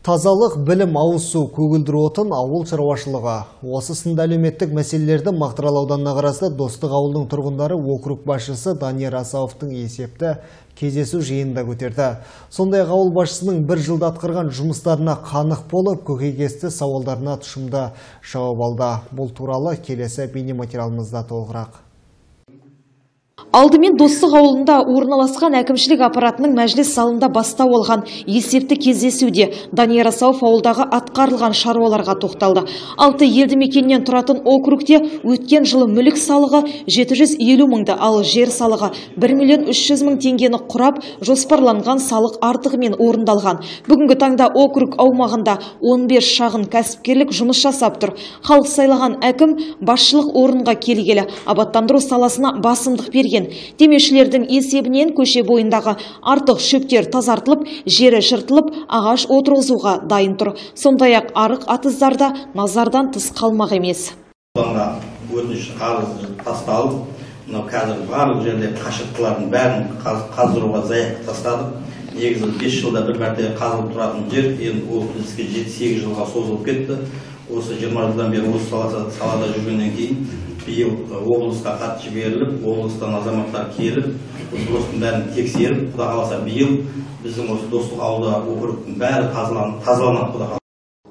Тазалық, білім, ауыз су, көгілдір отын, ауыл шаруашылығы. Осы сынды әлеуметтік мәселелерді Мақтаарал ауданына қарасты Достық ауылының тұрғындары округ басшысы Данияр Асауовтың есепті кездесу жиынында көтерді. Сондай ауыл басшысының бір жылда атқарған жұмыстарына қанық болып, көкейкесті сауалдарына тұшымды жауап алды. Бұл туралы келесі бейнематериалымызда толығырақ. Алдымен Достық ауылында орналасқан әкімшілік аппаратының мәжіліс залында бастау алған есепті кездесуде Данияр Асауов ауылдағы атқарылған шаруаларға тоқталды. 6 елді мекеннен тұратын округте өткен жылы мүлік салығы 750 мыңды, ал жер салығы 1.300.000 теңгені құрап, жоспарланған салық артығымен орындалған. Бүгінгі таңда округ аумағында 15 шағын кәсіпкерлік жұмыс жасап тұр. Халық сайлаған әкім басшылық орынға келгелі абаттандыру саласына басымдық берген. Демеушілердің есебінен көше бойындағы артық шөптер тазартылып, жері жыртылып, ағаш отырғызуға дайын тұр. Сондай-ақ арық атыздарда назардан тыс қалмақ емес. Өтініш арыз тасталып, қазір барлық жерде қашықтылардың бәрін қаздыруға заявка тастадық. Негізі 5 жылда бір мәрте қазылып тұратын жер, енді ол бізге 7-8 жылға созылып кетті. Осы 20 жылдан бері осы салада жүргеннен кейін биыл облысқа хат жіберіліп, облыстан азаматтар келіп, осының бәрін тексеріп, Құда қаласа биыл біздің осы Достық ауылда округтың бәрі тазаланады, Құда қаласа.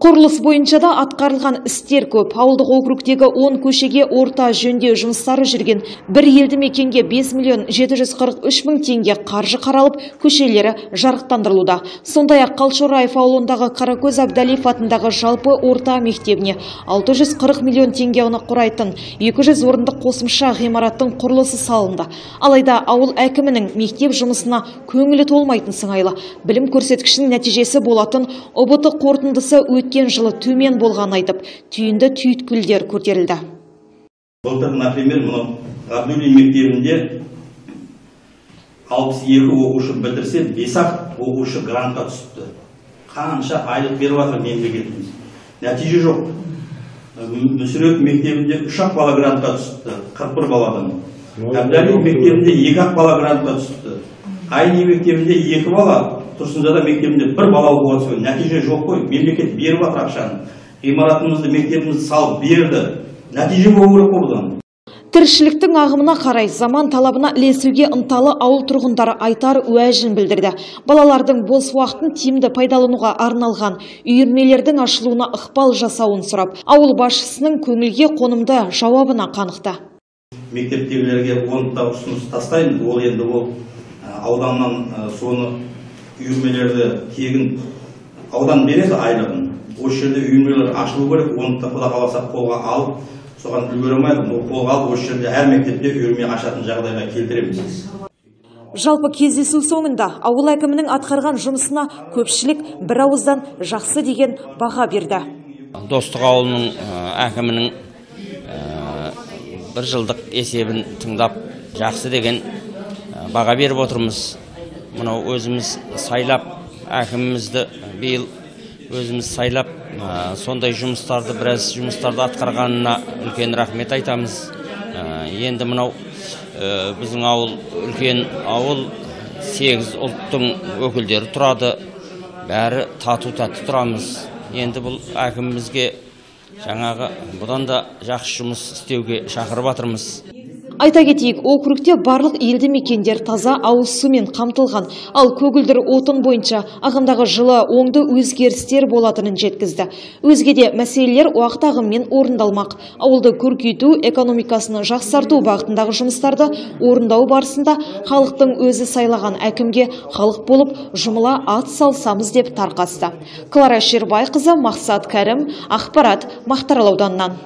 Құрылыс бойынша да атқарылған істер көп. Ауылдық округтегі 10 көшеге орта жөндеу жұмыстары жүрген. Бір елді мекенге 5.743.000 теңге қаржы қаралып, көшелері жарықтандырылуда. Сондай-ақ Қалшораев ауылындағы Қаракөз Әбдәлиев атындағы жалпы орта мектебіне 640 миллион теңгені құрайтын 200 орындық қосымша ғимараттың құрылысы салынды. Алайда ауыл әкімінің мектеп жұмысына көңілі толмайтын сыңайлы. Білім көрсеткішінің нәтижесі болатын ұбт қорытындысы өткен жылы төмен болған айтып, түйінді түйткілдер көтерілді. Былтыр, например, Ғабдуллин мектебінде 62 оқушы бітірсе, 5-ақ оқушы грантқа түсіпті. Қанша айлық беріп жатыр мемлекетіміз. Нәтиже жоқ. Мүсіреп мектебінде 3-ақ бала грантқа түсіпті, 41 баладан. Әбдәлиев мектебінде 2-ақ бала грантқа түсіпті. Айни мектебінде 2 бала, Тұрсынжада мектебінде 1 бала оқуға түскен. Нәтиже жоқ қой. Мемлекет беріп жатыр ақшаны. Ғимаратымызды, мектебімізді салып берді. Нәтиже болу керек бұдан. Тіршіліктің ағымына қарай заман талабына ілесуге ынталы ауыл тұрғындары айтар уәжін білдірді. Балалардың бос уақытын тиімді пайдалануға арналған үйірмелердің ашылуына ықпал жасауын сұрап, ауыл басшысының көңілге қонымды жауабына қанықты. Мектептегілерге онда ұсыныс тастаймыз. Ол енді ол ауданнан соны үйірмелерді тегін аудан береді айлығын. Осы жерде үйірмелер ашылу керек, оны Құда қаласа қолға алып, соған үлгеремайды, қолға алып, осы жерде әр мектепте үйірме ашатын жағдайға келтіреміз. Жалпы кездесу соңында ауыл әкімінің атқарған жұмысына көпшілік бір ауыздан жақсы деген баға берді. Достық ауылының әкімінің бір жылдық есебін тыңдап жақсы деген баға беріп отырмыз. Мұнау өзіміз сайлап, әкімімізді биыл өзіміз сайлап, сондай жұмыстарды, біраз жұмыстарды атқарғанына үлкен рахмет айтамыз. Енді мұнау біздің ауыл үлкен ауыл, 8 ұлттың өкілдері тұрады, бәрі тату-тату тұрамыз. Енді бұл әкімімізге жаңағы бұдан да жақсы жұмыс істеуге шақырып жатырмыз. Айта кетейік, округте барлық елді мекендер таза ауыз сумен қамтылған, ал көгілдір отын бойынша ағымдағы жылы оңды өзгерістер болатынын жеткізді. Өзге де мәселелер уақыт ағымымен орындалмақ. Ауылды көркейту, экономикасını жақсарту бағытындағы жұмыстарды орындау барысында халықтың өзі сайлаған әкімге халық болып жұмыла ат салсамыз деп тарқасты. Клара Шербайқызы, Мақсат Кәрім, ақпарат Мақтаарал ауданынан.